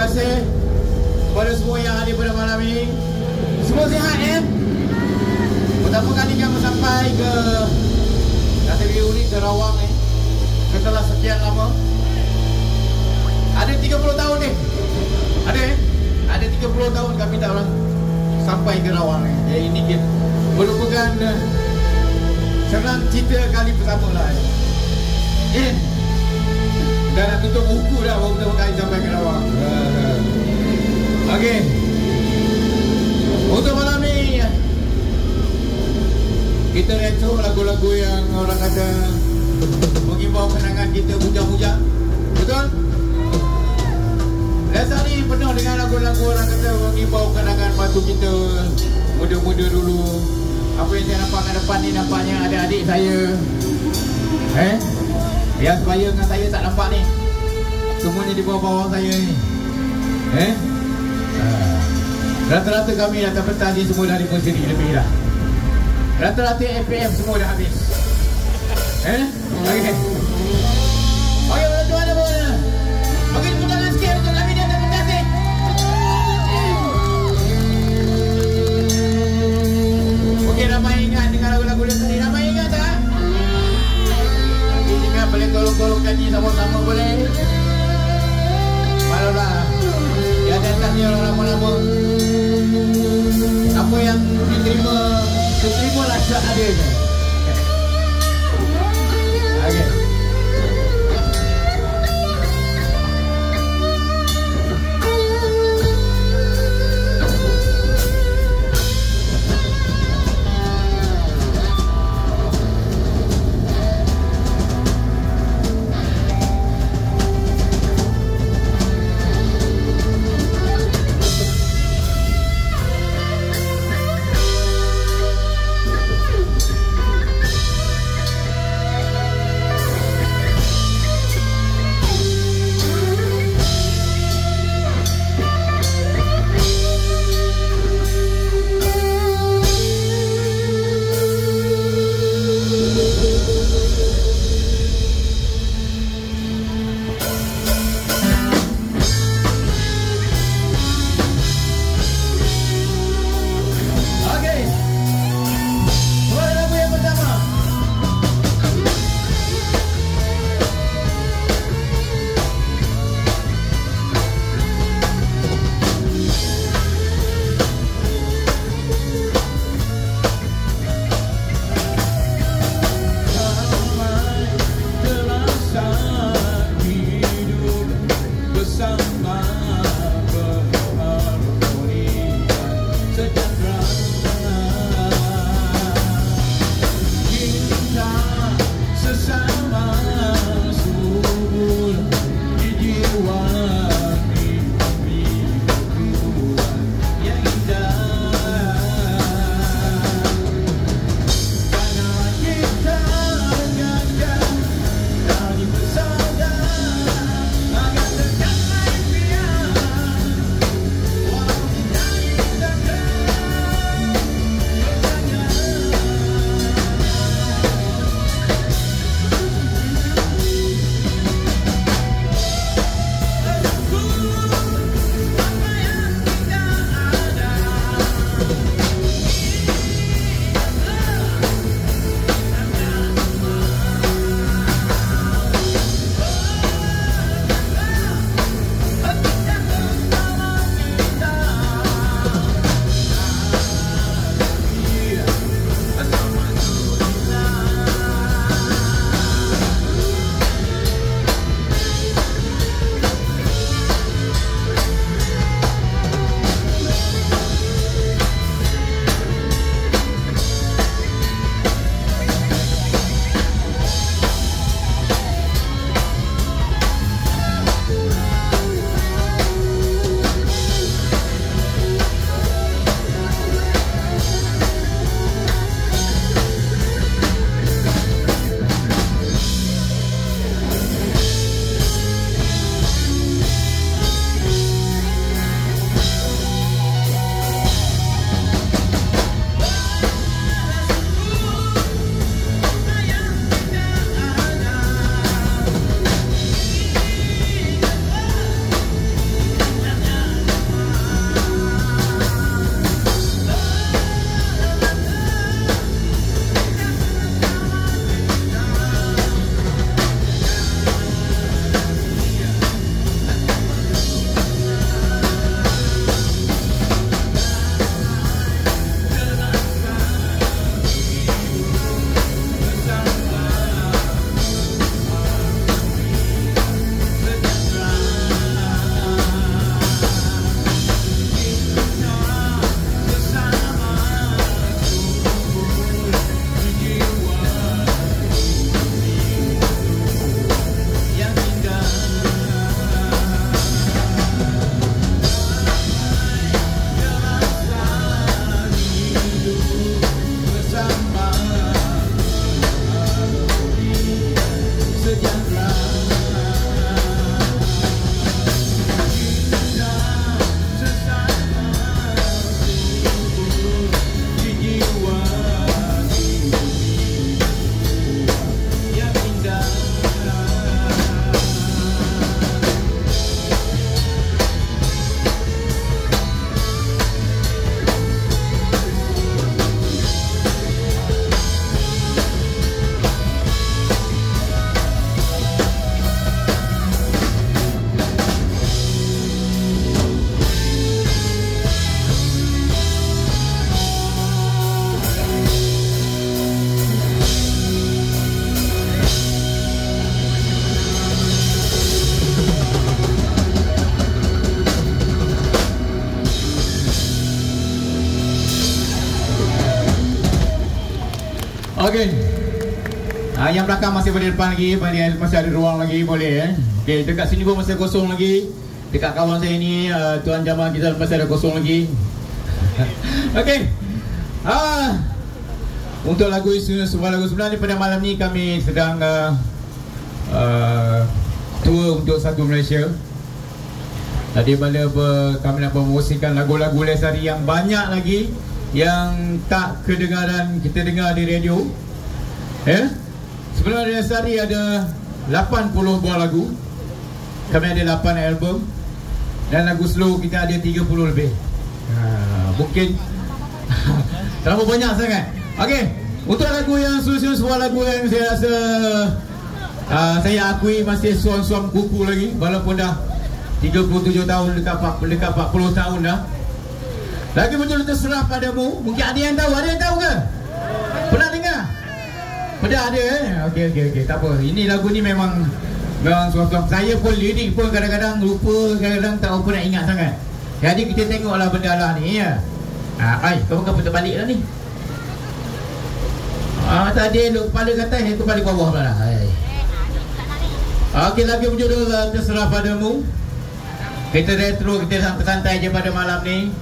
kasih kepada semua yang hadir pada malam ini. Semua sihat ya. Pertama kali kami sampai ke Kata Biru ni, ke Rawang ni, setelah sekian lama. Ada 30 tahun ni. Ada ada 30 tahun kami tak pernah sampai ke Rawang ni. Jadi ini dia merupakan senang cerita kali pertama lah. Dah nak tutup buku dah baru pertama kali sampai ke Rawang. Okey. Untuk malam ni kita retro lagu-lagu yang orang kata mengimbau kenangan kita bujang-bujang. Betul? Dasar ni penuh dengan lagu-lagu orang kata mengimbau kenangan waktu kita muda-muda dulu. Apa yang saya nampak kat depan ni, nampaknya ada adik saya. Yang sebaya dengan saya tak nampak ni. Semuanya di bawah-bawah saya ni. Rata-rata kami datang petang ni semua dah 5 seri lebih dah. Rata-rata FPM semua dah habis. Okey. Okey, tuan-tuan ada mana? Okey, tepuk tangan sikit untuk kami di atas pentas ni. Okey, ramai ingat dengan lagu-lagu dia tadi. Ramai ingat tak? Ingat boleh tolong-tolong nyanyi sama-sama boleh? Malulah. Di atas ni orang lama-lama. Apa yang diterima lah seadanya. Okey. Okey. Yang belakang masih boleh depan lagi, masih ada ruang lagi, boleh Okey, dekat sini pun masih kosong lagi. Dekat kawan saya ni, Tuan Jamal kita masih ada kosong lagi. Okey. Untuk sebuah lagu sebenarnya pada malam ni kami sedang tour untuk satu Malaysia. Tadi bila kami nak promosikan lagu-lagu Lesari yang banyak lagi yang tak kedengaran kita dengar di radio. Sebenarnya Lesari ada 80 buah lagu. Kami ada 8 album. Dan lagu slow kita ada 30 lebih. Mungkin terlalu banyak sangat. Okey, untuk lagu yang susun, sebuah lagu yang saya rasa saya akui masih suam-suam kuku lagi, walaupun dah 37 tahun, dekat 40 tahun dah. Lagi muncul Terserah Padamu. Mungkin ada yang tahu ke? Pernah dengar? Pernah ada Okey, tak apa. Ini lagu ni memang suam-suam. Saya pun lirik pun kadang-kadang lupa, kadang-kadang tak apa nak ingat sangat. Jadi kita tengoklah benda lah ni ya. Kau putar balik lah ni. Tadi kepala ke atas, kepala ke bawah pula lah. Okey, lagu berjudul Terserah Padamu. Kita retro, kita santai-santai je pada malam ni.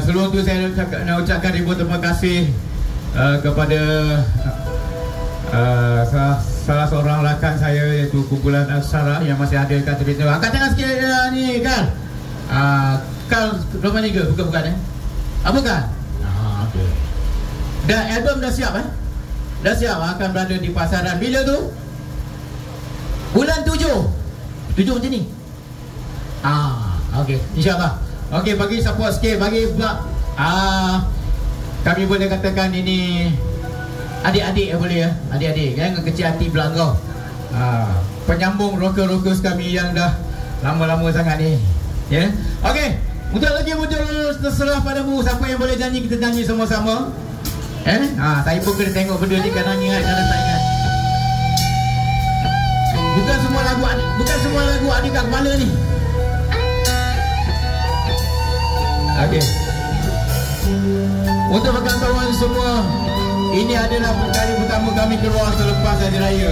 Sebelum tu saya nak ucapkan ribuan terima kasih kepada salah seorang rakan saya, iaitu kumpulan Aksara yang masih ada kat tepi tu. Angkat tangan sikit ni Kal. Kal Roman Niga, bukan bukan? Okey. Dah album dah siap Dah siap, akan berada di pasaran bila tu? Bulan 7 macam ni. Okey, insyaAllah. Okey, bagi support sikit, bagi kami boleh katakan ini adik-adik boleh adik-adik, jangan kecil hati belang kau. Penyambung rockers kami yang dah lama-lama sangat ni. Okey, untuk lagi muncul Terserah Padamu. Siapa yang boleh nyanyi, kita nyanyi sama-sama. Saya pun kena tengok benda ni, kadang ingat, kadang tak ingat. Bukan semua lagu ada kat kepala ni. Okey. Untuk kawan-kawan semua, ini adalah kali pertama kami keluar selepas Hari Raya.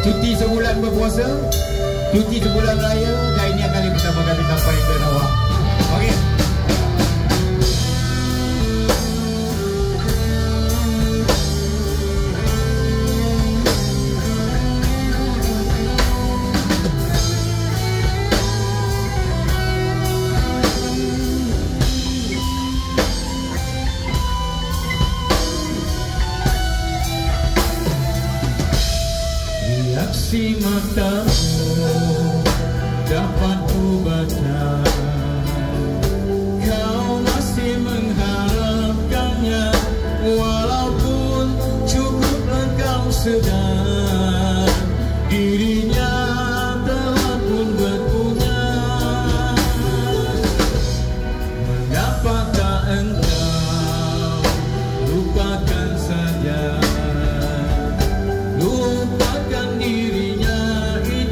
Cuti sebulan berpuasa, cuti sebulan raya, dan ini kali pertama kami sampai ke Rawang. Okey. Reaksi matamu dapat ku baca, kau masih mengharapkannya, walaupun cukuplah kau sedar dirinya telah pun berpunya. Mendapatkah engkau lupakan saja, lupakan dirinya ini.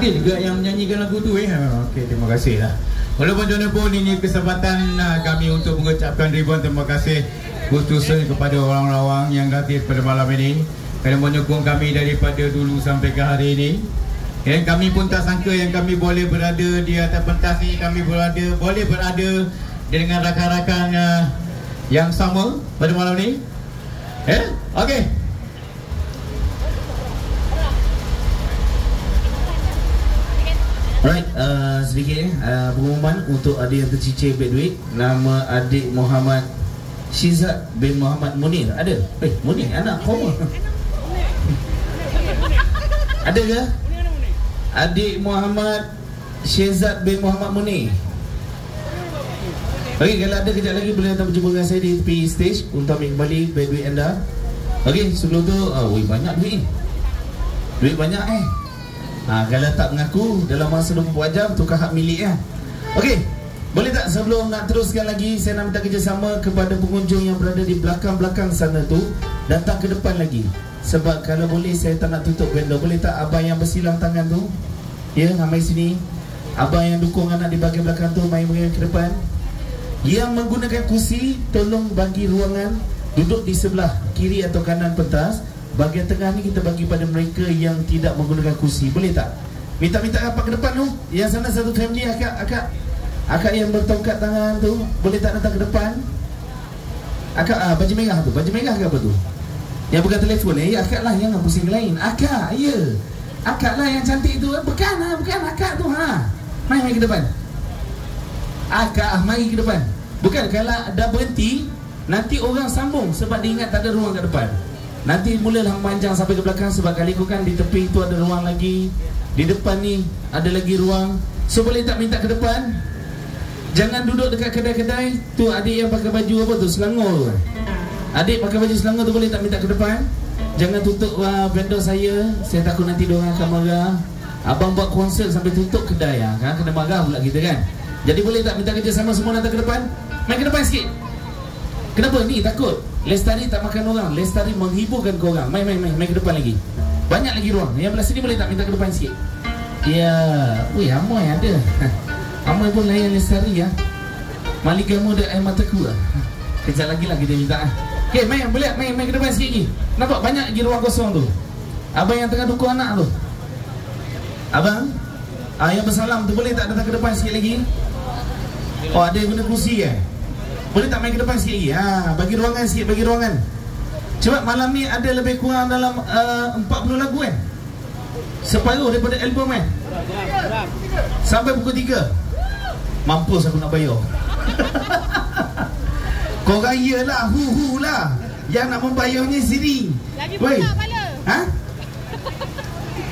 Ada juga yang menyanyikan lagu tu Okey, terima kasih lah. Walaupun tuan-tuan, ini kesempatan kami untuk mengucapkan ribuan terima kasih khususnya kepada orang Rawang yang hadir pada malam ini kerana menyokong kami daripada dulu sampai ke hari ini. Dan kami pun tak sangka yang kami boleh berada di atas pentas ni, kami boleh berada dengan rakan-rakan yang sama pada malam ni. Okey. Alright, sedikit pengumuman untuk adik yang tercicir beg duit. Nama adik Muhammad Syizat bin Muhammad Munir. Ada? Munir anak koma. Ada ke? Adik Muhammad Syizat bin Muhammad Munir. Okey, kalau ada kejap lagi boleh datang berjumpa dengan saya di tepi stage untuk ambil kembali beg duit anda. Okey, sebelum tu banyak duit. Duit banyak kalau tak mengaku dalam masa 24 jam tukar hak milik Okey, boleh tak sebelum nak teruskan lagi, saya nak minta kerjasama kepada pengunjung yang berada di belakang-belakang sana tu datang ke depan lagi. Sebab kalau boleh saya tak nak tutup vendor. Boleh tak abang yang bersilang tangan tu mai sini. Abang yang dukung anak di bahagian belakang tu mai ke depan. Yang menggunakan kursi tolong bagi ruangan duduk di sebelah kiri atau kanan pentas. Bahagian tengah ni kita bagi pada mereka yang tidak menggunakan kursi. Boleh tak? Minta-minta rapat ke depan tu. Yang sana satu family akak yang bertongkat tangan tu, boleh tak datang ke depan? Akak baju merah tu. Baju merah ke apa tu? Yang pegang telefon akak lah, jangan pusing lain. Akak, akak lah yang cantik tu. Bukan akak tu Mari ke depan. Akak mari ke depan. Bukan, kalau dah berhenti nanti orang sambung sebab dia ingat tak ada ruang kat depan. Nanti mulalah memanjang sampai ke belakang. Sebab kali ku kan di tepi tu ada ruang lagi, di depan ni ada lagi ruang. So boleh tak minta ke depan? Jangan duduk dekat kedai-kedai tu. Adik yang pakai baju apa tu, Selangor tu adik pakai baju Selangor tu, boleh tak minta ke depan? Jangan tutup vendor saya takut nanti diorang akan marah. Abang buat konsert sampai tutup kedai kan kena marah pula kita kan. Jadi boleh tak minta kerjasama semua datang ke depan? Main ke depan sikit. Kenapa ni takut? Lestari tak makan orang, Lestari menghiburkan korang. Main ke depan lagi. Banyak lagi ruang. Yang belah sini boleh tak minta ke depan sikit? Ya, Amoy ada. Amoy pun layan Lestari Maligamu ada air mataku Kejap lagi lah kita minta Okey, boleh main ke depan sikit lagi. Nampak banyak lagi ruang kosong tu. Abang yang tengah dukung anak tu, abang yang bersalam tu, boleh tak datang ke depan sikit lagi? Ada yang guna kursi boleh tak main ke depan sikit lagi? Bagi ruangan sikit, bagi ruangan. Sebab malam ni ada lebih kurang dalam 40 lagu separuh daripada album sampai pukul 3. Mampus aku nak bayar. Korang iyalah, lah yang nak membayarnya sendiri. Lagi pula kepala.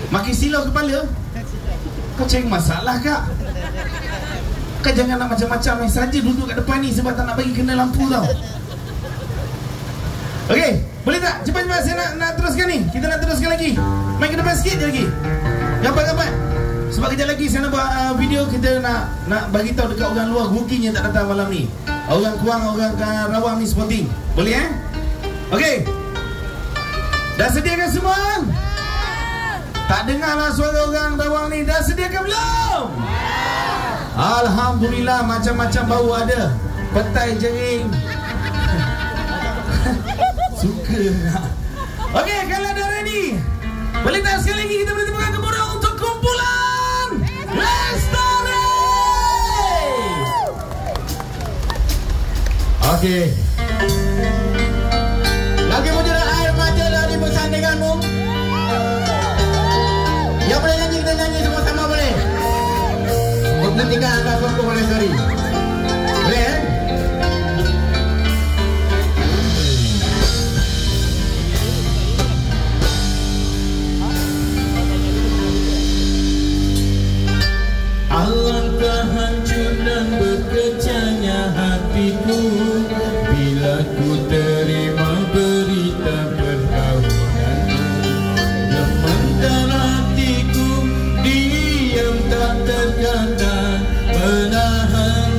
Makin silau kepala. Kau cari masalah kak. Kau jangan nak macam-macam saja duduk kat depan ni sebab tak nak bagi kena lampu tau. Okey, boleh tak? Cepat-cepat saya nak teruskan ni. Kita nak teruskan lagi. Main ke depan sikit je lagi. Gapat-gapat. Sebab kejap lagi saya nak buat video. Kita nak bagi tahu dekat orang luar booking yang tak datang malam ni. Orang Kuang, orang Rawang ni sporting. Boleh Okey. Dah sediakan semua? Tak dengarlah suara orang Rawang ni. Dah sediakan belum? Alhamdulillah, macam-macam bau ada. Petai jering. Suka. Okey, kalau dah ready, boleh tak sekali lagi kita beri tepukan gemuruh untuk kumpulan Lestari. Okey. Lagi muncul air mata dari bersandinganmu. Yang boleh nyanyi, kita nyanyi sama-sama boleh. Nantikan anda sokong Lestari. Boleh Alangkah hancur dan berkecahnya hatiku bila ku terima berita perkahwinanmu. Gemetar hatiku, diam tak terkata, menahan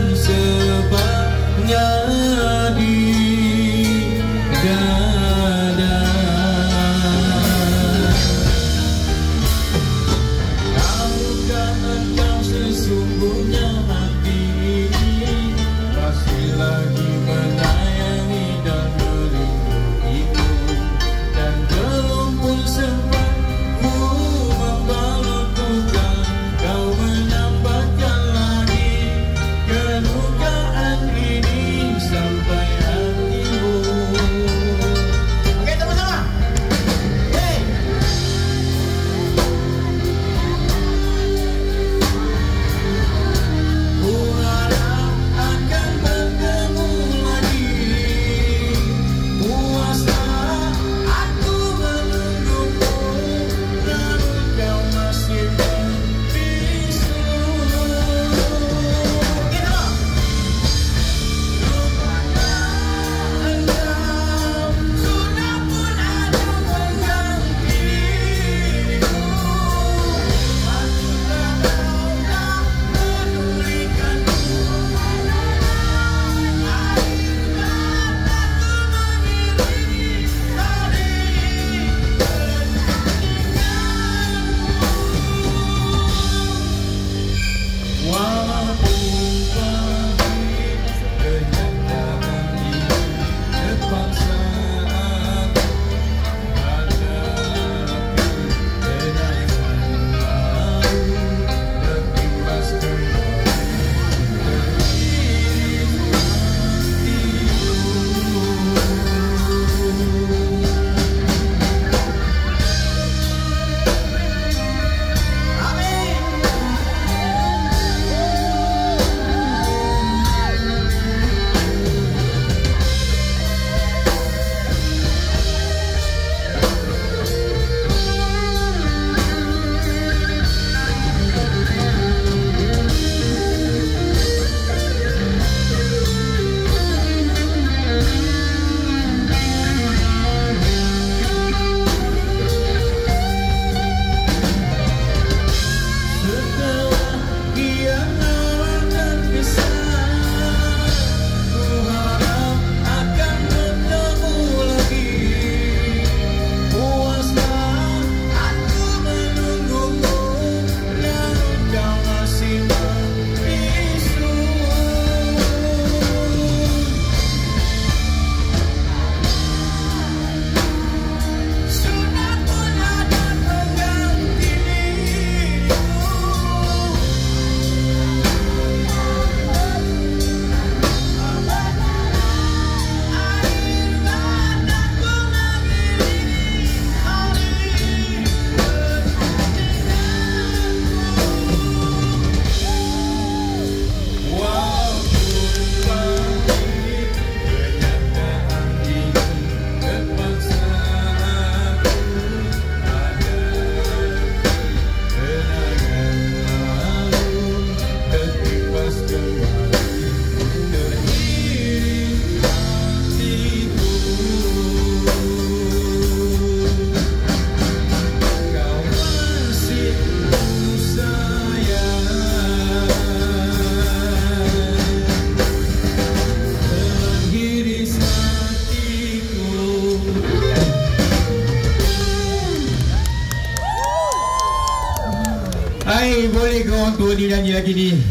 ke orang tua ni nyanyi lagi ni.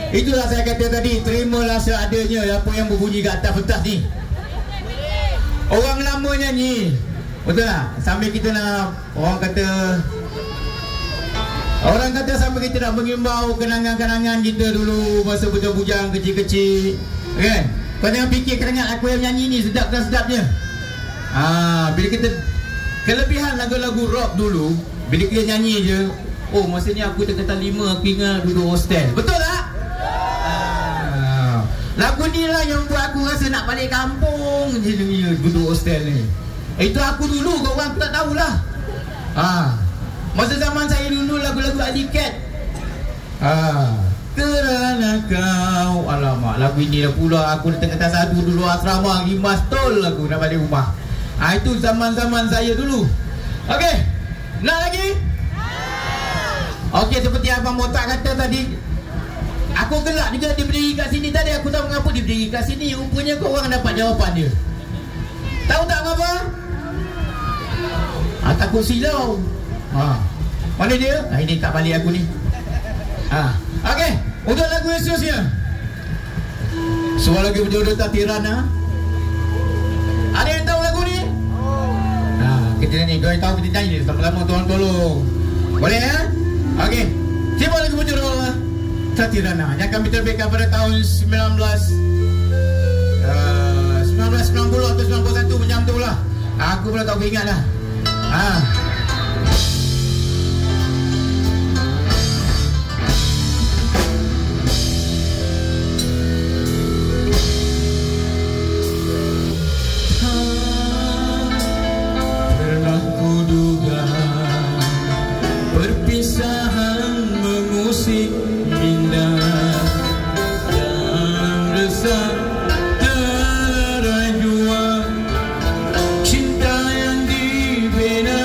Itulah saya kata tadi, terimalah seadanya apa yang berbunyi kat atas pentas ni. Orang lama nyanyi, betul tak? Sambil kita nak, orang kata sambil kita nak mengimbau kenangan-kenangan kita dulu masa bujang-bujang kecil-kecil, kan? Kau jangan fikir kenangan aku yang nyanyi ni sedap-sedapnya. Bila kita kelebihan lagu-lagu rock dulu, bila kita nyanyi je, oh masa ni aku tingkatan 5, aku ingat duduk hostel. Betul tak? Lagu ni lah yang buat aku rasa nak balik kampung je duduk hostel ni. Itu aku dulu, kau orang tak tahulah. Masa zaman saya dulu lagu-lagu Alicat. Kerana kau, alamak, lagu ini dah pula aku tingkatan 1 dulu asrama, rimas tol aku nak balik rumah. Itu zaman-zaman saya dulu. Okey, nak lagi? Okey, seperti Abang Motak kata tadi, aku gelak juga dia berdiri kat sini tadi. Aku tahu mengapa dia berdiri kat sini. Rupanya kau orang dapat jawapan dia. Tahu tak mengapa? Takut silau. Mana dia? Ini tak balik aku ni. Okey, untuk lagu yang seterusnya, sebuah lagu berjodoh Tatirana. Ada yang tahu lagu ni? Kita nyanyi. Kau yang tahu kita nyanyi sama-sama, tolong. Boleh ya? Okey, sebuah lagu berjodoh Tatirana yang akan diterbitkan pada tahun 1990 atau 91 macam tu lah. Aku pula tak ingat lah. Pernah kuduga perpisahan mengusik indah dan resah terlalu jua cinta yang dibina.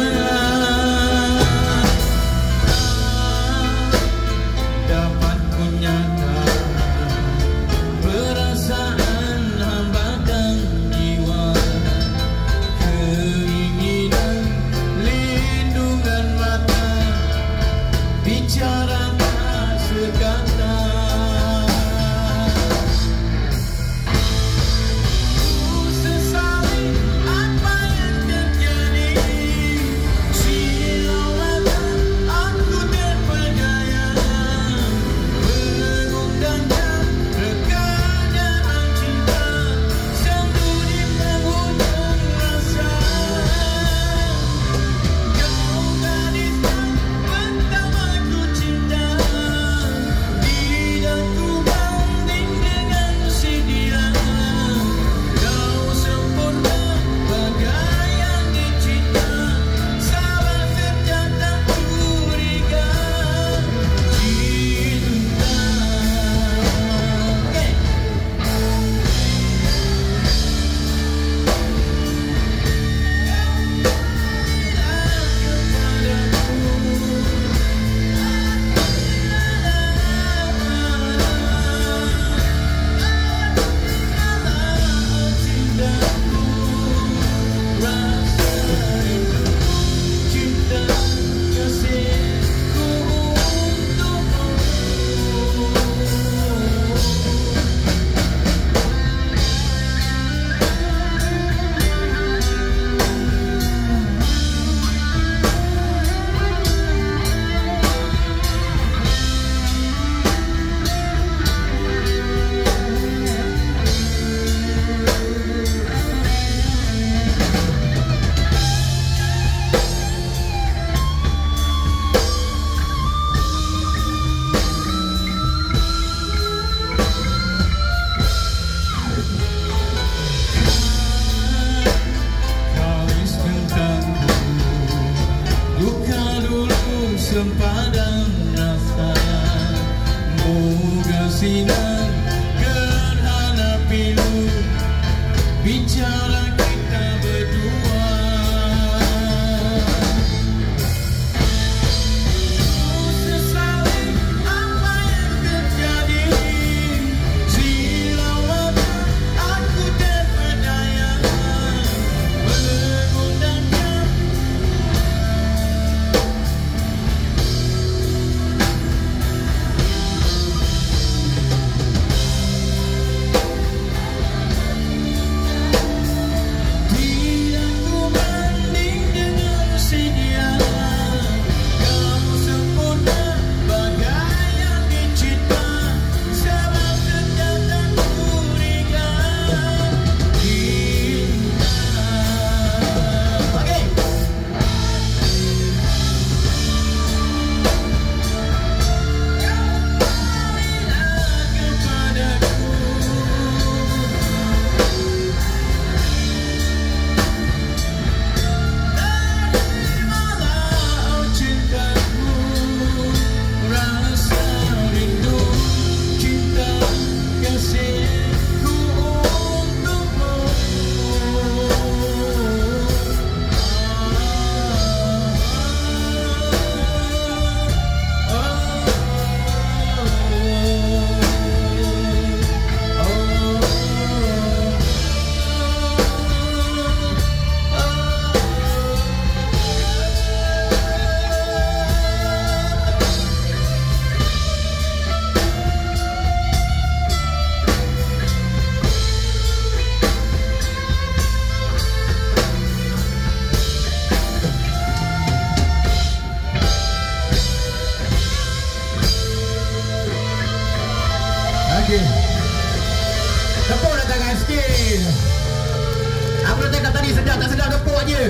Aku dah cakap tadi sedap tak sedap depok je.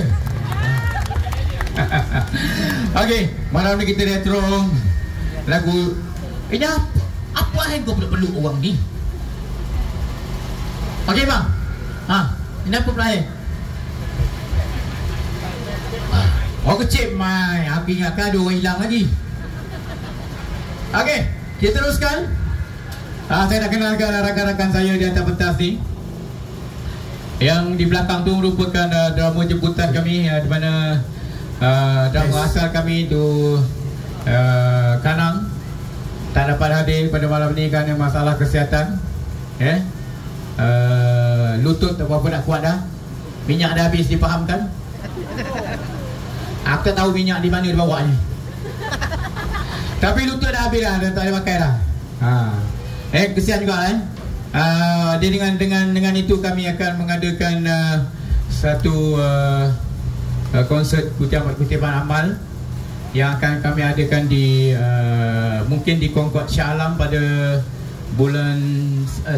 Okey, malam ni kita retro lagu. Apa yang kau perlu orang ni? Okey bang. Kenapa pula Oh kecil mai. Aku ingatkan ada orang hilang lagi. Okey, kita teruskan. Saya nak kenalkan rakan-rakan saya di atas pentas ni. Yang di belakang tu merupakan drama jemputan kami, di mana drama asal kami tu Kanang tak dapat hadir pada malam ni kerana masalah kesihatan. Lutut tak berapa nak kuat dah. Minyak dah habis, dipahamkan. Aku tak tahu minyak di mana dia bawa ni. Tapi lutut dah habis dah, tak boleh pakai dah. Kesian juga dia dengan itu kami akan mengadakan satu konsert kutipan amal yang akan kami adakan di mungkin di Concord Shah Alam pada bulan 9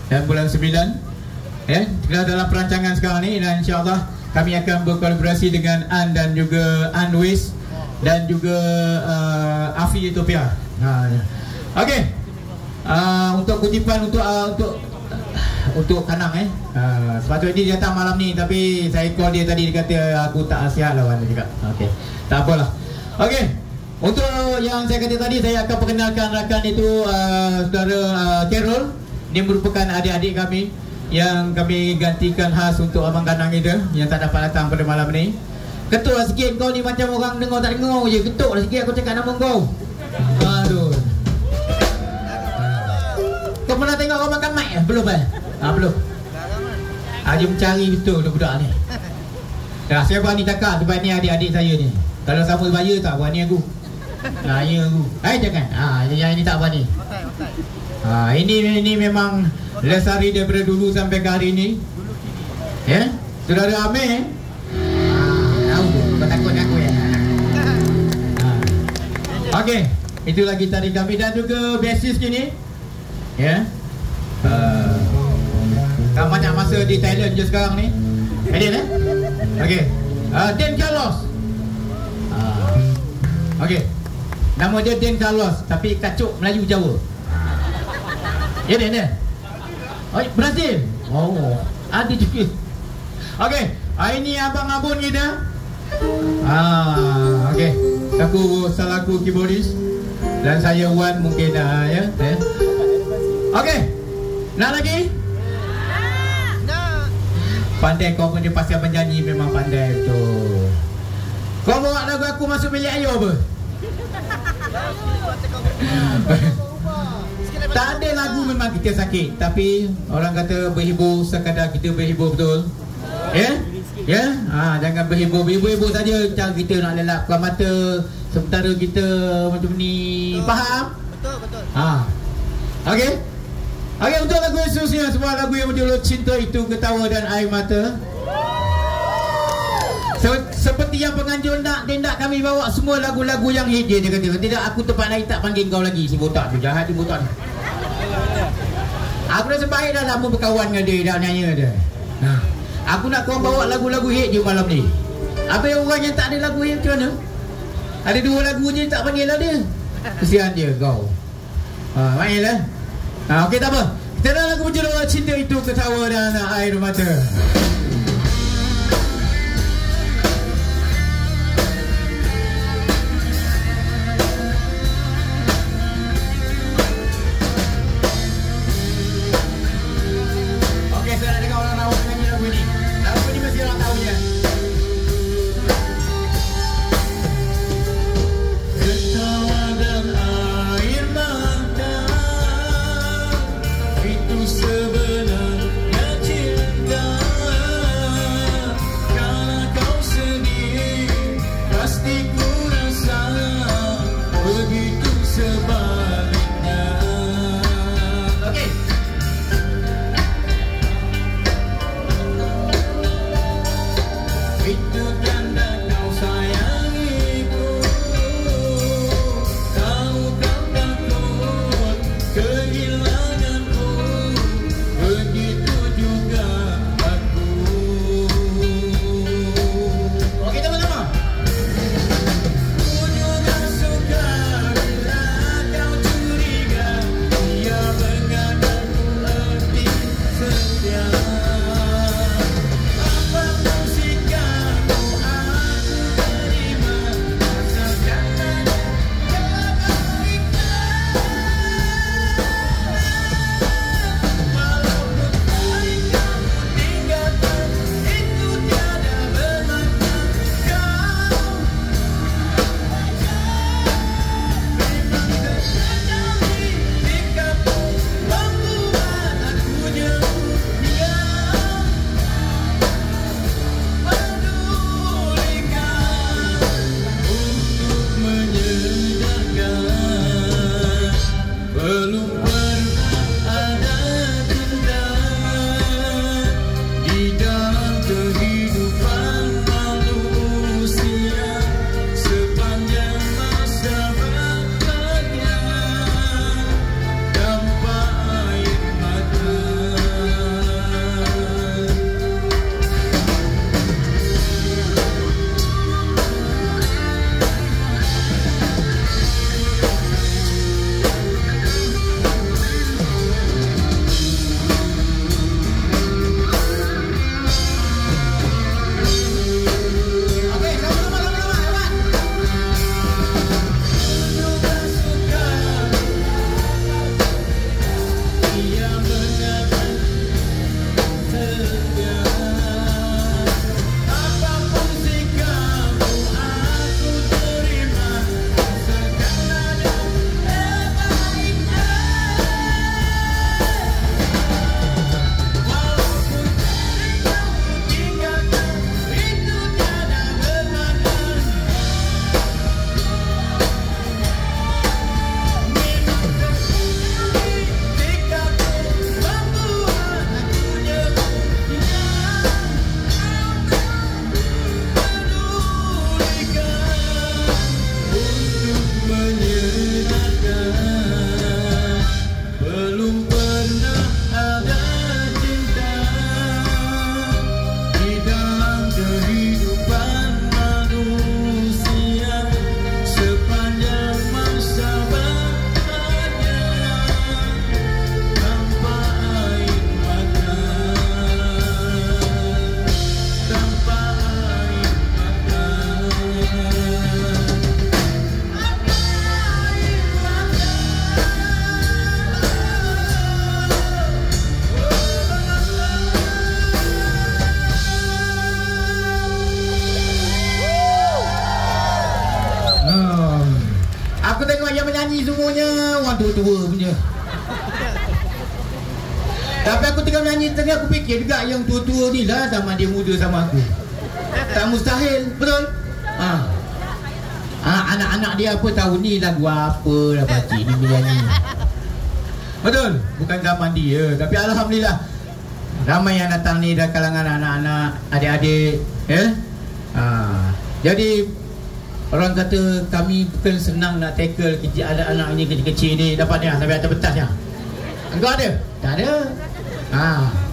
dan bulan 9 kita dalam perancangan sekarang ni, dan insyaAllah kami akan berkolaborasi dengan An dan juga Anwis dan juga Afi Utopia. Okey. Untuk kutipan untuk Kanang sepatutnya dia datang malam ni, tapi saya call dia tadi, dia kata aku tak sihat lawan dia juga. Okey, tak apalah. Okey, untuk yang saya kata tadi, saya akan perkenalkan rakan itu saudara Carol. Dia merupakan adik-adik kami yang kami gantikan khas untuk Abang Kanang kita yang tak dapat datang pada malam ni. Ketuk lah sikit kau ni, macam orang dengar tak dengar je. Ketuk lah sikit aku cakap nama kau. Aduh. Kau pernah tengok orang makan mic? Belum belum. Dia mencari betul budak ni. Saya berani cakap sebab ni adik-adik saya ni. Kalau sama bayar tak berani aku. Ya aku. Jangan. Yang ini tak berani. Ini memang lesari daripada dulu sampai ke hari ni. Saudara Amir. Tahu kau takut aku ya. Okey, itulah gitar kami dan juga bassist kini. Tak banyak masa di Thailand je sekarang ni. Okey. Dan Carlos. Okey. Nama dia Dan Carlos, tapi kacuk Melayu Jawa. Dan. Brazil. Ada juga. Okey. Ini abang Abun kita. Okey. Aku salaku keyboardist dan saya Wan mungkin Okey. Nak lagi? Pandai kau punya pasal penyanyi, memang pandai betul. Kau bawa lagu aku masuk bilik ayo apa? Tak ada lagu memang kita sakit, tapi orang kata berhibur sekadar kita berhibur betul. Jangan berhibur saja macam kita nak lelapkan mata sementara kita macam ni. Faham? Betul. Okey. Okey, untuk lagu khususnya sebuah lagu yang berjudul Cinta Itu Ketawa dan Air Mata. Seperti yang penganjur nak kami bawa semua lagu-lagu yang hit dia kata. Tidak, aku tempat lain tak panggil kau lagi. Si botak tu jahat, si botak ni. Aku dah sebaik dah lama berkawan dengan dia, dah nanya dia. Aku nak kau bawa lagu-lagu hit je malam ni. Apa yang orang yang tak ada lagu hit macam mana? Ada 2 lagu je tak panggil lah dia. Kesian dia kau. Main lah. Okey, tak apa. Kita dah lagu berjudul Cinta Itu Ketawa dan Air Mata. Okey, saya nak dengar orang awak nyanyi lagu ni. Lagu ni mesti orang tahu je. Ketawa dan air mata, itu sebenarnya cinta. semuanya orang tua-tua punya. Tapi aku tengah menyanyi tengah aku fikir juga yang tua-tua ni lah sama dia muda sama aku. Tak mustahil, betul? Anak-anak dia apa tahu ni lagu apa dah pakcik ni menyanyi. Betul? Bukan zaman dia, tapi alhamdulillah ramai yang datang ni dari kalangan anak-anak, adik-adik, ya. Jadi orang kata kami bukan senang nak tackle kecil anak-anak ni kecil-kecil ni dapat dia sampai atas pentasnya. Engkau ada? Tak ada.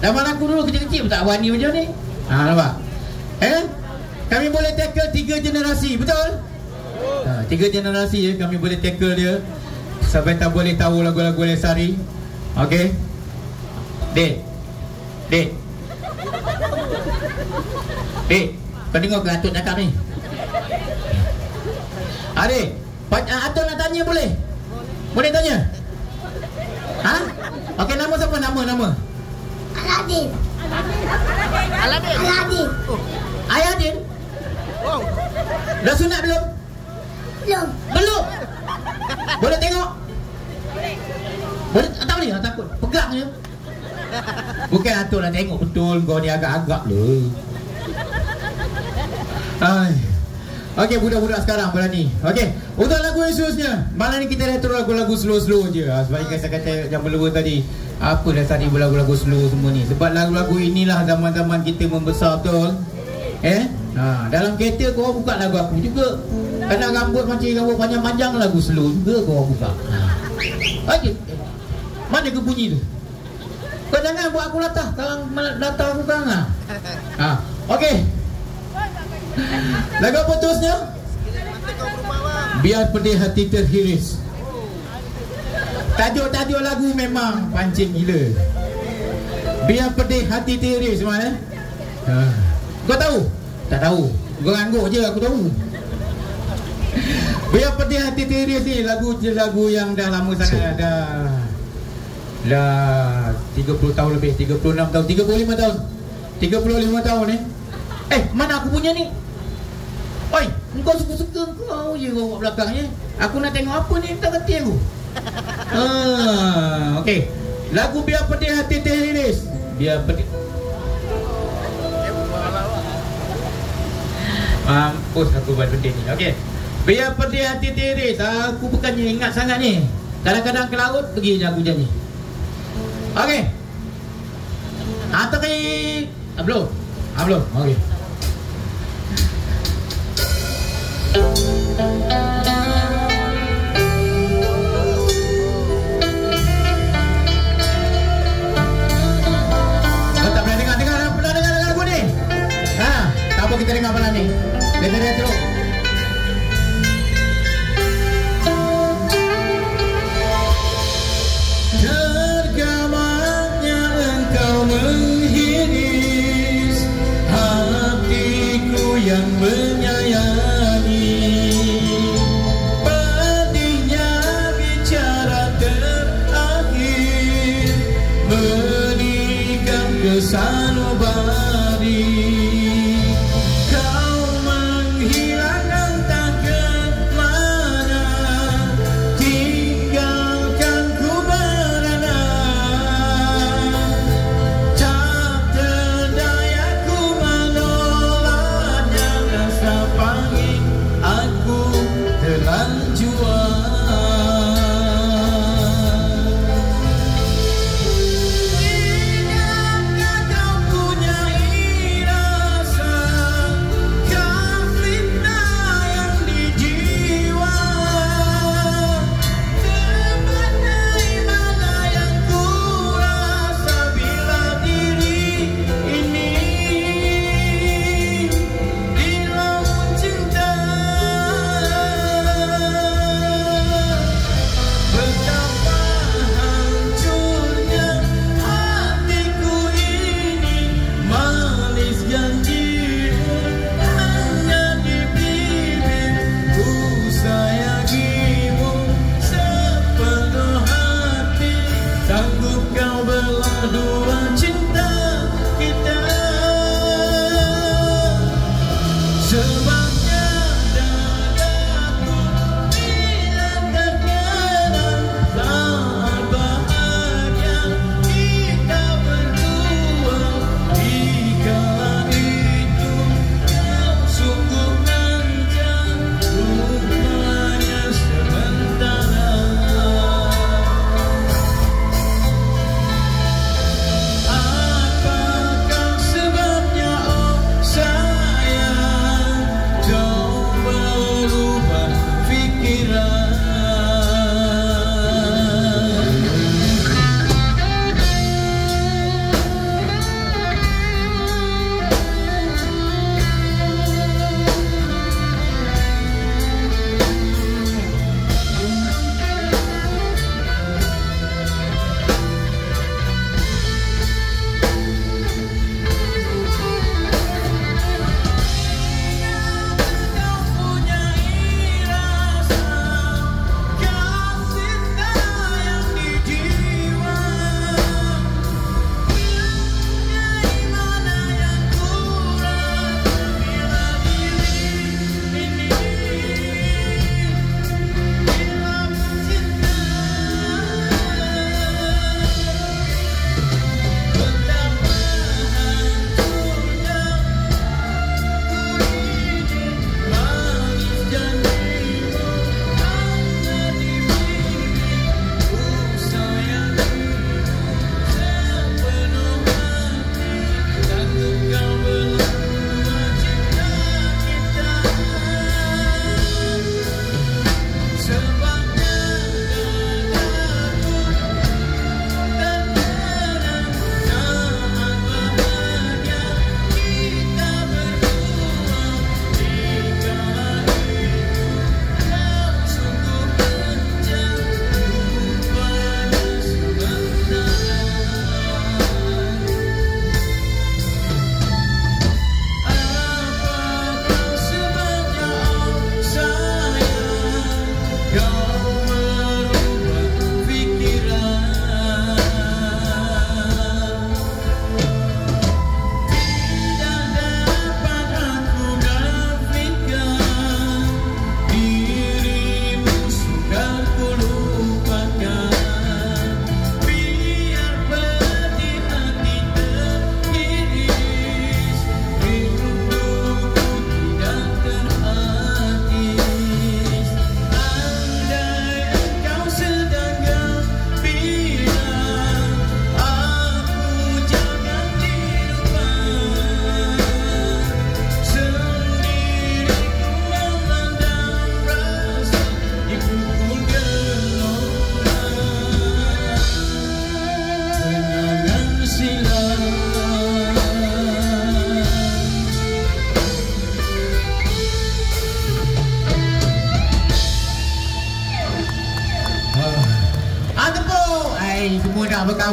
Zaman aku dulu kecil-kecil pun tak berani macam ni. Nampak? Kami boleh tackle 3 generasi, betul? 3 generasi kami boleh tackle dia sampai tak boleh tahu lagu-lagu Lesari. Okey. Dek. Kau dengar ke Atuk cakap ni? Adik, Atuk nak tanya boleh? Boleh tanya? Okey, nama siapa? Nama? Aladin. Ayadin? Dah sunat belum? Belum. Boleh tengok? Boleh? Tak boleh? Takut. Pegang je. Bukan Atuk nak tengok betul. Kau ni agak-agak le. Okey, budak-budak sekarang berani. Okey, untuk lagu yang seterusnya, malam ni kita retro lagu-lagu slow-slow je. Sebab saya kata yang berlewa tadi, apa dah tadi lagu-lagu slow semua ni. Sebab lagu-lagu inilah zaman-zaman kita membesar, betul? Dalam kereta kau buka lagu aku juga. Kena rambut macam rambut panjang-panjang, lagu slow juga kau buka. Okey. Mana ke bunyi tu? Kau jangan buat aku latah. Kalau latah aku kan. Okey. Lagu apa terusnya? Biar pedih hati terhiris. Tajuk-tajuk lagu memang pancing gila. Biar pedih hati terhiris mana? Kau tahu? Tak tahu. Kau ngangguk je aku tahu. Biar pedih hati terhiris ni lagu yang dah lama sangat, dah 30 tahun lebih, 36 tahun, 35 tahun. 35 tahun ni. Mana aku punya ni? Oi, kau suka-suka kau je bawa belakangnya. Aku nak tengok apa ni, tak kerti aku. Okey. Lagu Biar Pedih Hati Terhiris. Biar pedih. Mampus aku buat benda ni. Okey. Biar pedih hati terhiris. Aku bukannya ingat sangat ni. Kadang-kadang ke laut pergi je aku nyanyi. Okey. Belum. Belum. Okey. Tak pernah dengar lagu ni? Tak apa kita dengar malam ni. Retro. Tergamanya engkau menghiris hatiku yang menyayangi. Pedihnya bicara terakhir menikam kesanubari. Kau menghilang entah ke mana, tinggalkan ku berada. Tak terdaya ku menolaknya, rasa pangit aku terlanjur. Ingatkah kau punya irama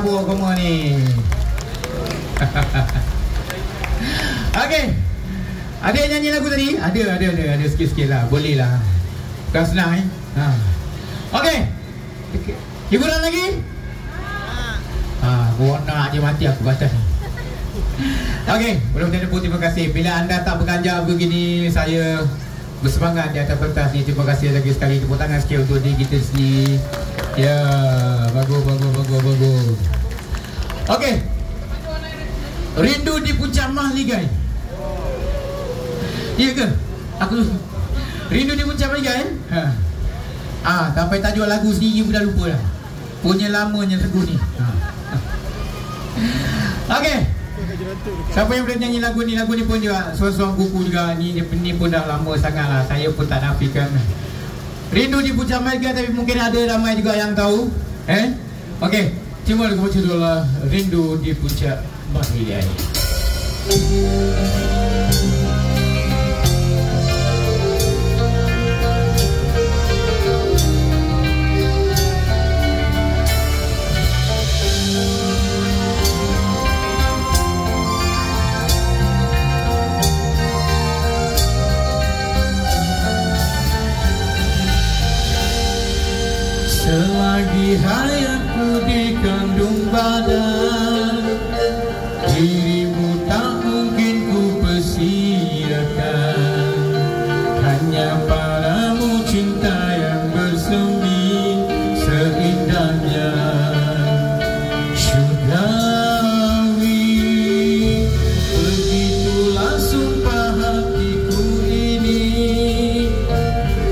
tabur semua ni. Okey. Ada yang nyanyi lagu tadi? Ada sikit-sikit lah. Boleh lah. Bukan senang Okey. Hiburan lagi? Gua nak je mati aku kata. Okey, mudah-mudahan terima kasih. Bila anda tak berganjak begini, saya bersemangat di atas pentas ni. Terima kasih lagi sekali. Tepuk tangan sikit untuk diri kita sendiri. Ya, bagus. Okey. Rindu di Puncak Mahligai. Iya ke? Aku Rindu di Puncak Mahligai. Sampai tajuk lagu sendiri pun dah lupa dah. Punya lamanya lagu ni. Okey. Siapa yang boleh nyanyi lagu ni pun juga suara-suara kuku juga. Ni pun dah lama sangat lah. Saya pun tak nafikan. Rindu di Puncak Mahligai, tapi mungkin ada ramai juga yang tahu. Okey. Cuma lagu macam tu lah. Rindu di Puncak Mahligai. Selagi hayatku dikandung badan, dirimu tak mungkin ku persiakan. Hanya padamu cinta yang bersemi seindahnya syurgawi. Begitulah sumpah hatiku ini,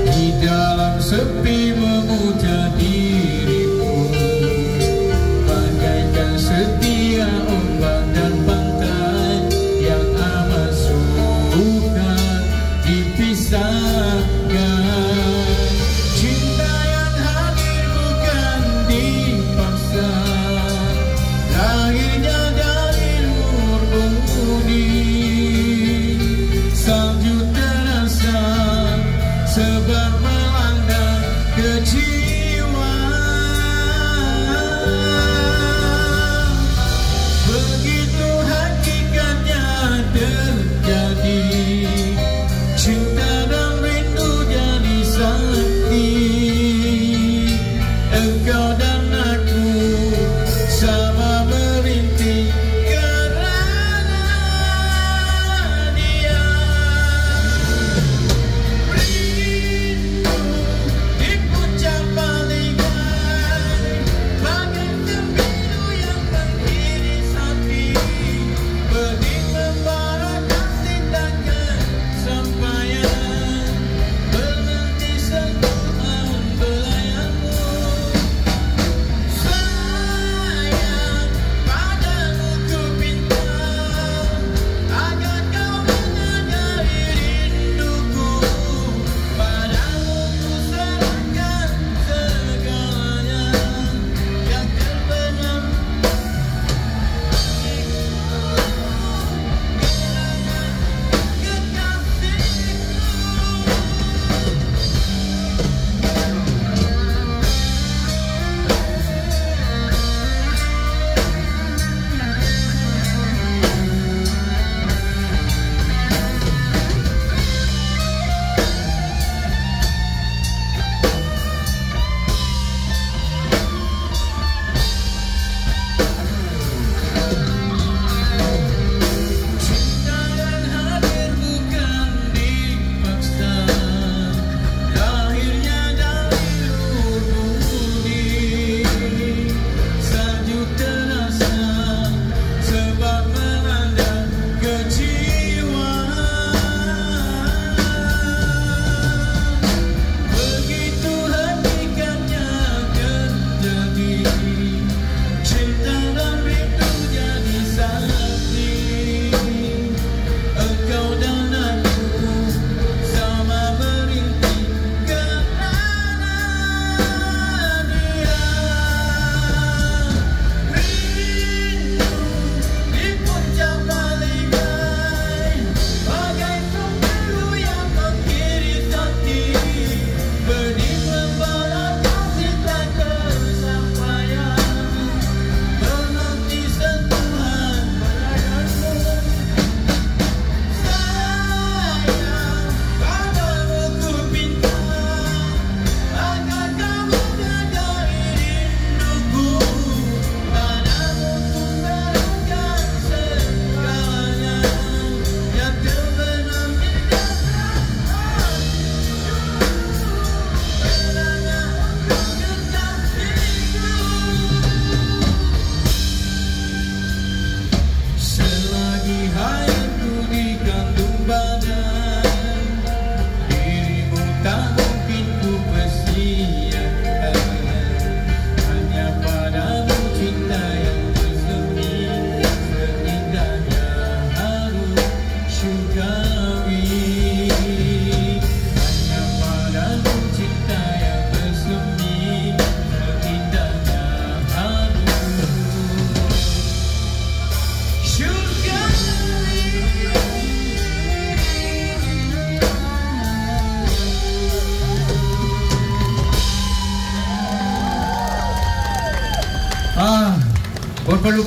di dalam sepi memuja dirimu, bagaikan setia ombak dan pantai.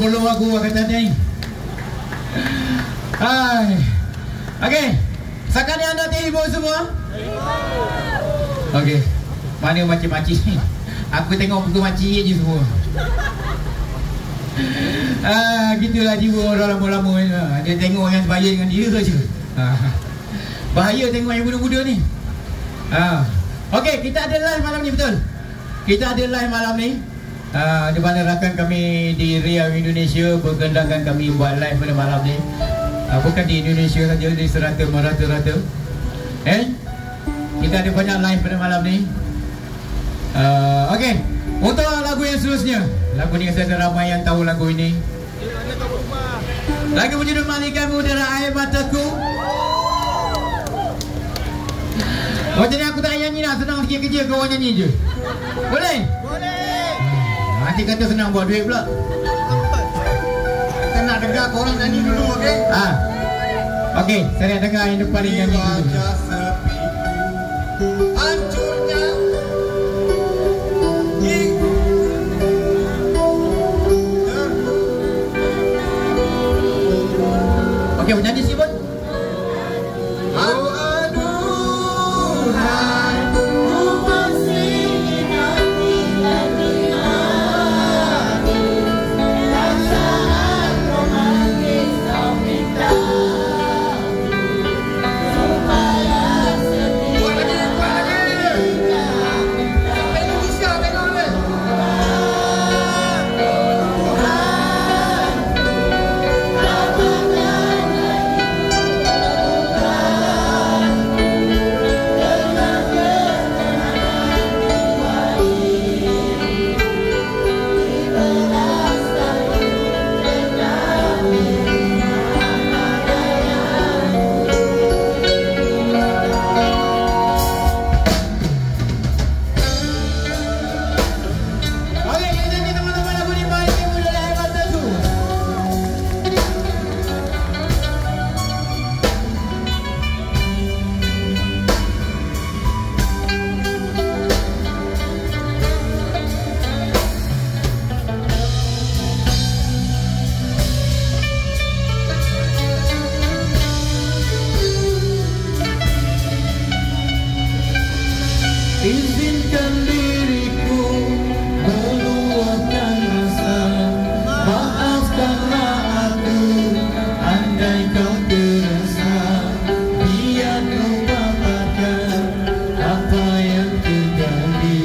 follow aku kata ni. Hai. Okey. Sekarang ni anda terhibur semua? Okey. Mana makcik-makcik ni? Aku tengok buku makcik je semua. Gitulah jiwa orang lama-lama ni. Dia tengok yang sebaya dengan dia je. Bahaya tengok yang muda-muda ni. Okey, kita ada live malam ni, betul? Kita ada live malam ni. Di mana rakan kami di Riau, Indonesia berkendakan kami buat live pada malam ni. Bukan di Indonesia saja, di serata merata-rata. Kita ada banyak live pada malam ni. Okey, untuk lagu yang seterusnya. Lagu ni saya ramai yang tahu lagu ini. Lagu berjudul Malikanmu Darah Air Mataku. Macam ni aku tak nyanyi lah, senang sikit kerja kau orang nyanyi je. Boleh? Boleh. Nanti kata senang buat duit pula. Kita nak dengar korang nyanyi dulu, okey? Okey, saya nak dengar yang depan ni nyanyi dulu. Hancurnya okey, menyanyi si Bon. Izinkan diriku meluapkan rasa. Maafkanlah aku andai kau terasa. Biar kau paparkan apa yang terjadi.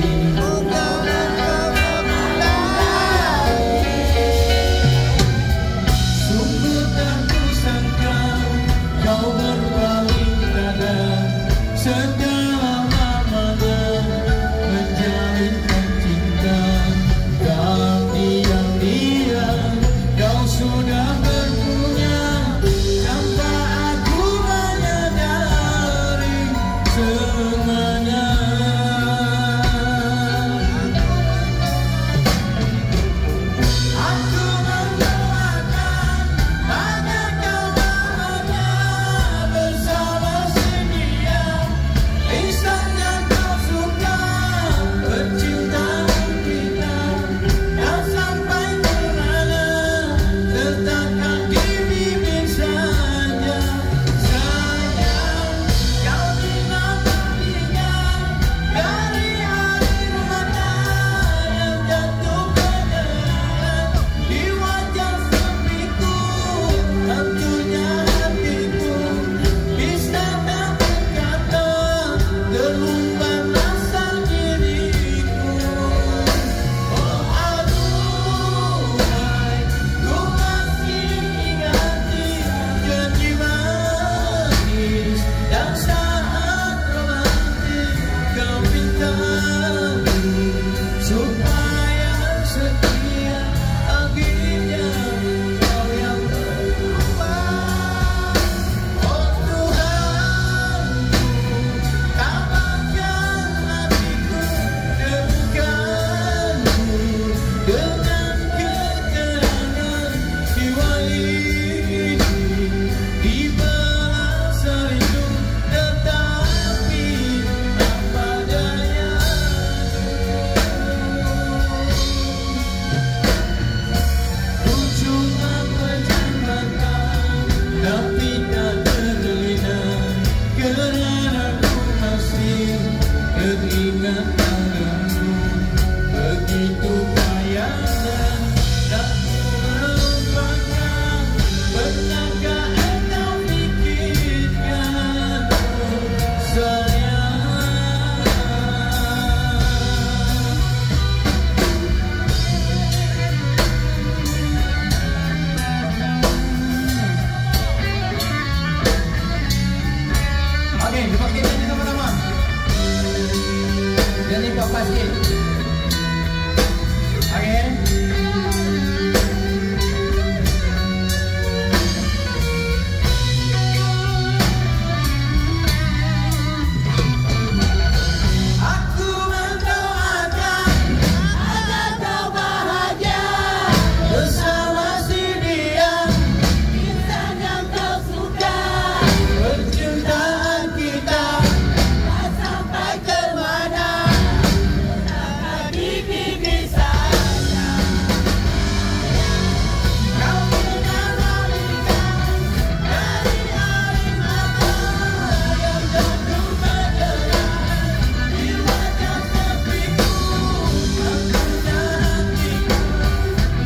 Sungguh tak kusangka kau berpaling pada segala menjadi cepat sikit. Okey. Aku mendoakan agar kau bahagia bersama si dia, insan yang kau suka. Percintaan kita tak sampai ke mana, tak gigi saja. Kau mengalamikan dari air mata yang jatuh berderai di wajah sepiku. Tentunya hatiku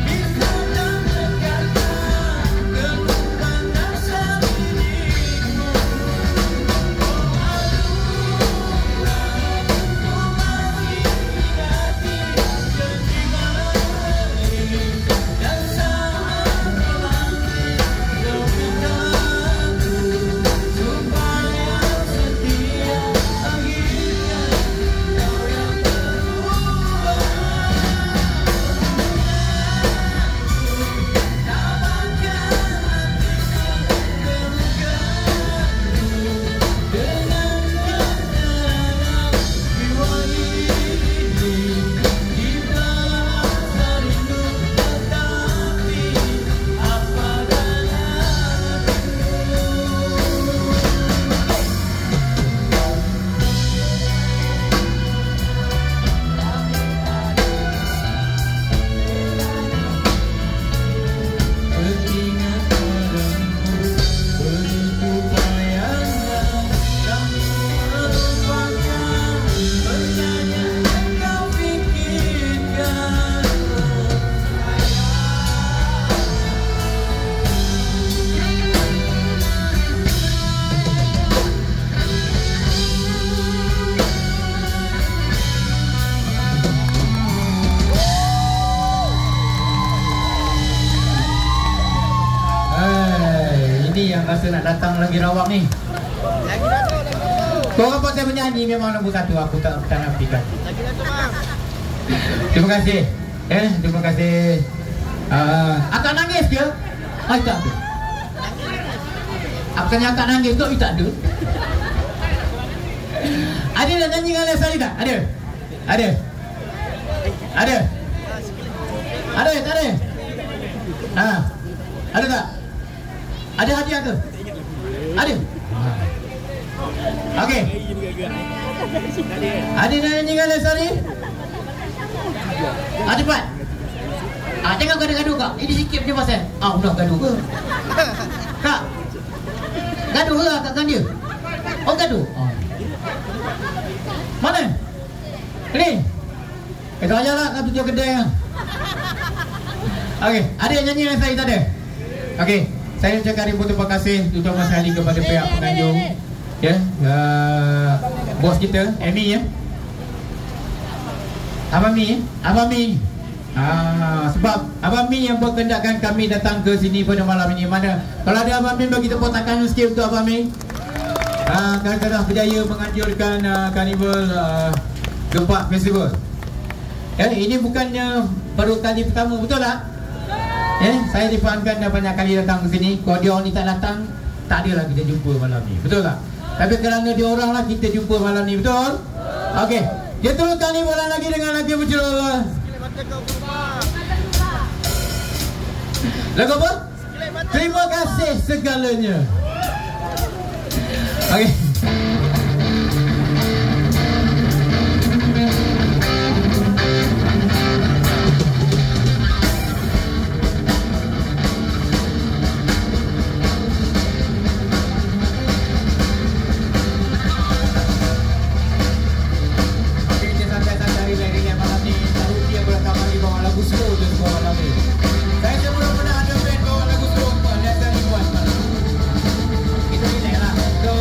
bisa tak berkata keluhan rasa dirimu. Ini yang rasa nak datang lagi rawak ni. Lagi dato. Korang pun saya menyanyi memang nombor satu. Aku tak nafikan. Lagi dato bang. Terima kasih. Terima kasih. Akak nangis ke? Tak ada. Apakah akak nangis tu? Tak ada. Ada nak nyanyi dengan Leslie tak? Ada? Ada? Ada? Ada? Tak ada? Ada tak? Ada hadiah ke? Ada? Okey. Ada nak nyanyi dengan Leslie? Cepat. Jangan gaduh-gaduh kak. Ini sikit punya pasal. Udah gaduh ke? Kak. Gaduh ke kak dengan dia? Oh gaduh? Mana? Ini? Kita aja lah kat tujuh kedai yang. Okey. Ada yang nyanyi dengan saya tak ada? Okey. Saya ucapkan ribu terima kasih terutama sekali kepada pihak penganjung. Ya. Bos kita, Amy ya. Abang Mi, Abang Mi. Sebab Abang Mi yang berkendakkan kami datang ke sini pada malam ini. Mana? Kalau ada Abang Mi bagi tepuk tangan sikit untuk Abang Mi. Kadang-kadang berjaya menganjurkan Karnival Gempak Festival. Ini bukannya baru kali pertama, betul tak? Saya difahamkan dah banyak kali datang ke sini. Kalau dia orang ni tak datang, tak adalah kita jumpa malam ni, betul tak? Tapi kerana dia orang lah kita jumpa malam ni, betul? Okey. Dia teruskan ni bola lagi dengan lagu berjudul lagu apa? Terima kasih segalanya. Okey. Saya belum pernah ada band bawa lagu slow. Lihat tadi buat malam. Kita relax lah. So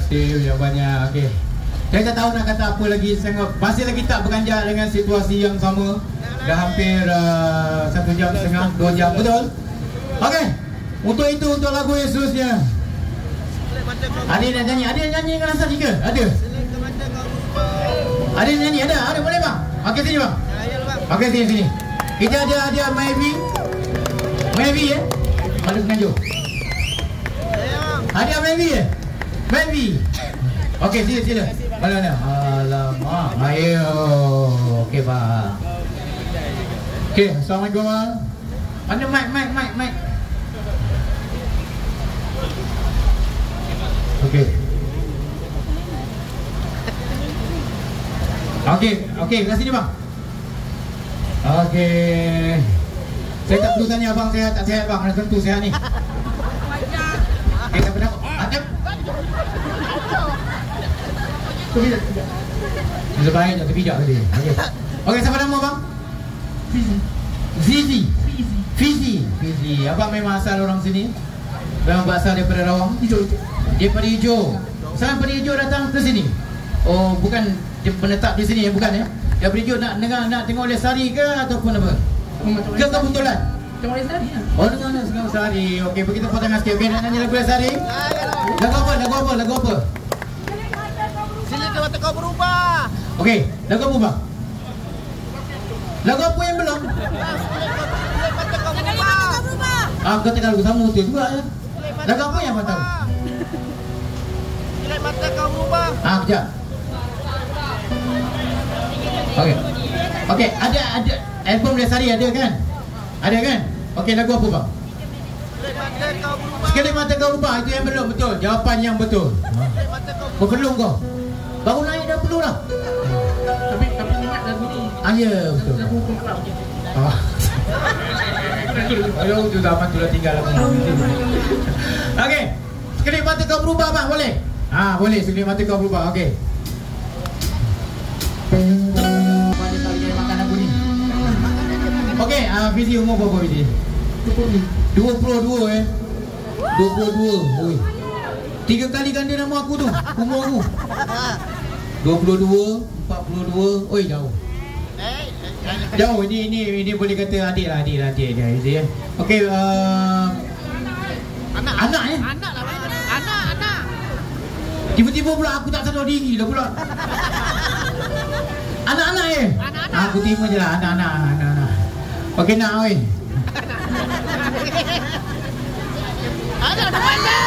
kasih yang banyak. Okey. Saya tak tahu nak kata apa lagi. Masih lagi tak beranjak dengan situasi yang sama. Dah hampir 1 jam setengah, 2 jam. Betul? Okey. Untuk itu, untuk lagu yang seterusnya. Ada yang nak nyanyi? Ada yang nyanyi dengan Hasan ke? Ada? Ada yang nyanyi? Ada? Boleh bang? Okey sini bang. Okey sini. Kita ada Maybe ya? Ada penganjur. Ada Maybe. Okey sila. Mana? Alamak. Ayo. Okey bang. Okey, assalamualaikum bang. Mana mic. Okey. Okey, kat sini bang. Okey. Saya tak perlu tanya abang sihat tak sihat bang, tentu sihat ni. Tak pernah. Ada. Sebaik tak terpijak tadi. Okey, siapa nama bang? Fizi. Abang memang asal orang sini? Memang berasal daripada Rawang? Daripada Hijau. Sampai daripada Hijau datang ke sini? Oh, bukan dia menetap di sini, bukan ya? Daripada Hijau nak tengok Lesari ke ataupun apa? Ke kebetulan? Tengok Lesari lah. Oh, tengok Lesari. Okey, begitu potong sikit. Okey, nak nyanyi lagu Lesari? Lagu apa? Sila mata kau berubah. Okey, lagu apa bang? Lagu apa yang belum? Sila mata kau berubah. Kau tengok lagu sama tu juga ya? Lagu apa yang abang tahu? Sila mata kau berubah. Kejap. Okey, ada album Lesari ada kan? Ada kan? Okey, lagu apa bang? Sekali mata kau berubah. Itu yang belum betul. Jawapan yang betul. Kau belum kau? Baru naik dah perlu dah. Tapi ingat lagu ni. Ya betul. Lagu Pengkelap. Aduh, tu zaman tu dah tinggal lagu. Okey. Sekali mata kau berubah bang, boleh? Boleh. Sekali mata kau berubah. Okey. Mana tahu dia makan lagu ni. Okey, Fizi umur berapa Fizi? 22 22. Oi. 3 kali ganda nama aku tu. Umur aku. 22, 42. Oi, jauh. Jauh ini boleh kata adik lah dia. Okey, anak ya? Anak. Tiba-tiba pula aku tak sadar diri dah pula. Anak-anak ya? Anak-anak. Aku terima je lah anak-anak. Okey nak oi. Anak mana?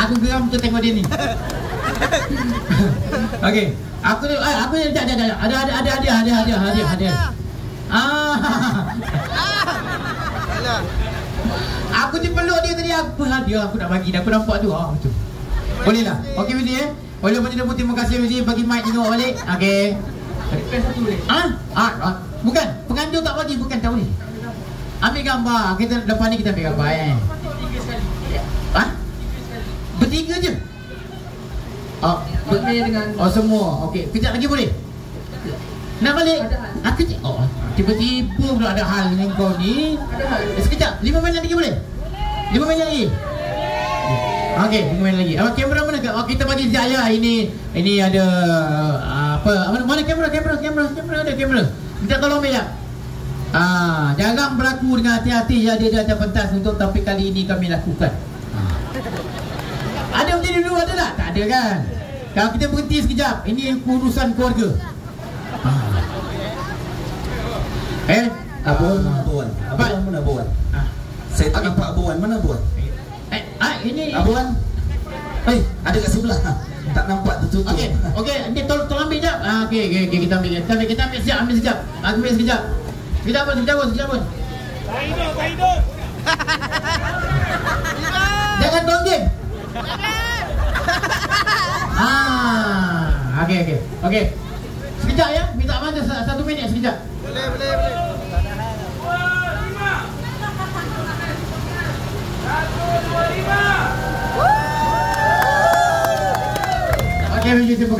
Aku geram tu tengok dia ni. Okey, aku jap. Ada hadiah. Aku dipeluk dia tadi, apa hadiah aku nak bagi dah, aku nampak tu. Betul. Boleh lah. Okey Fizi ya. Boleh macam pun terima kasih Fizi bagi mic tengok balik. Okey. Request satu boleh? Bukan, penganjur tak bagi, bukan tak boleh. Ambil gambar, kita depan ni kita ambil gambar 3 sekali. Bertiga je. Bermain dengan Semua. Okey, kejap lagi boleh? Nak balik? Aku tiba-tiba pula ada hal dengan kau ni. Ada hal. Sekejap, 5 minit lagi boleh? 5 minit lagi? Okey, 5 minit lagi. Kamera mana? Kita bagi sekejap ya. Ini ada mana kamera? Ada kamera. Minta tolong ambil ya. Jarang berlaku dengan hati-hati yang ada di atas pentas untuk topik kali ini kami lakukan. Ada berhenti dulu ada tak? Tak ada kan? Kalau kita berhenti sekejap, ini urusan keluarga. Abuan mana Abuan? Saya tak nampak Abuan, mana Abuan? Ini Abuan? Ada kat sebelah. Tak nampak tertutup. Okey, ni tolong ambil jap. Okey, kita ambil sekejap. Ambil sekejap. Sekejap pun. Kaido. Jangan tonggeng. Okey. Sekejap ya. Minta masa 1 minit sekejap. Boleh. Okey, Fizi, terima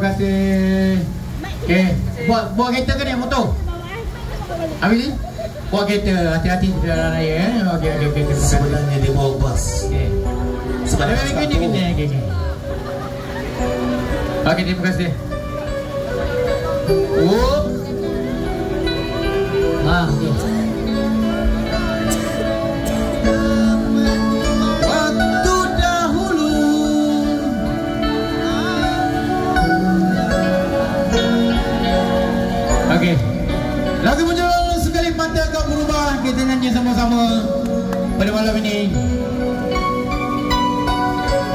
kasih. Okey, buat kereta ke ni motor? Habis ni? Buat kereta, hati-hati di jalan raya. Okey. Sebenarnya dia bawa bas. Okey. Gini. Okey, terima kasih. Okey. Waktu dahulu. Okey. Lagu muncul sekali mata kau berubah. Kita nyanyi sama-sama pada malam ini.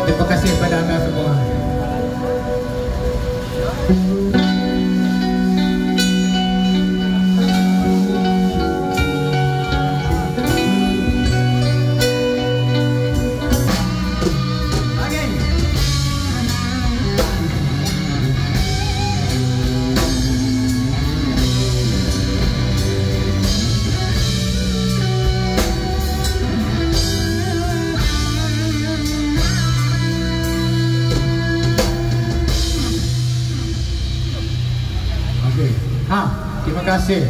Terima kasih kepada anda semua. Terima kasih.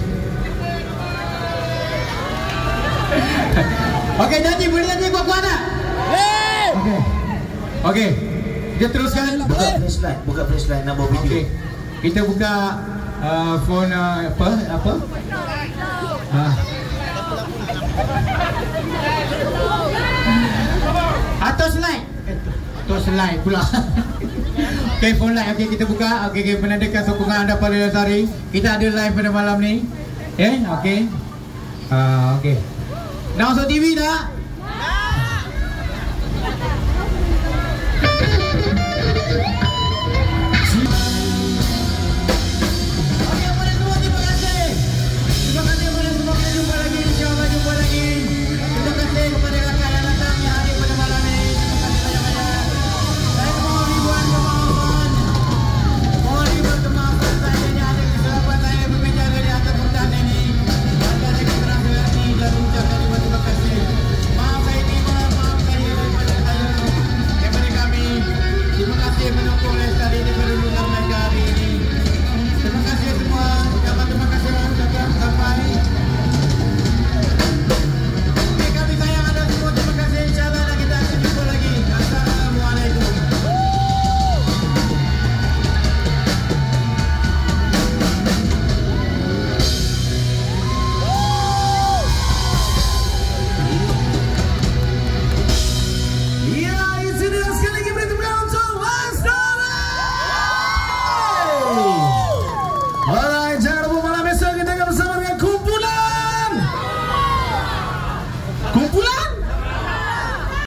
Okey, nyanyi, boleh nyanyi kuat-kuat tak? Okey. Okey. Kita teruskan. Buka flashlight nak buat video. Okey. Kita buka phone apa? Atau slide. Atau slide pula. Okey, phone live. Okey, kita buka. Okey, menandakan sokongan anda pada hari. Kita ada live pada malam ni. Okey. Okey. Nak masuk TV tak?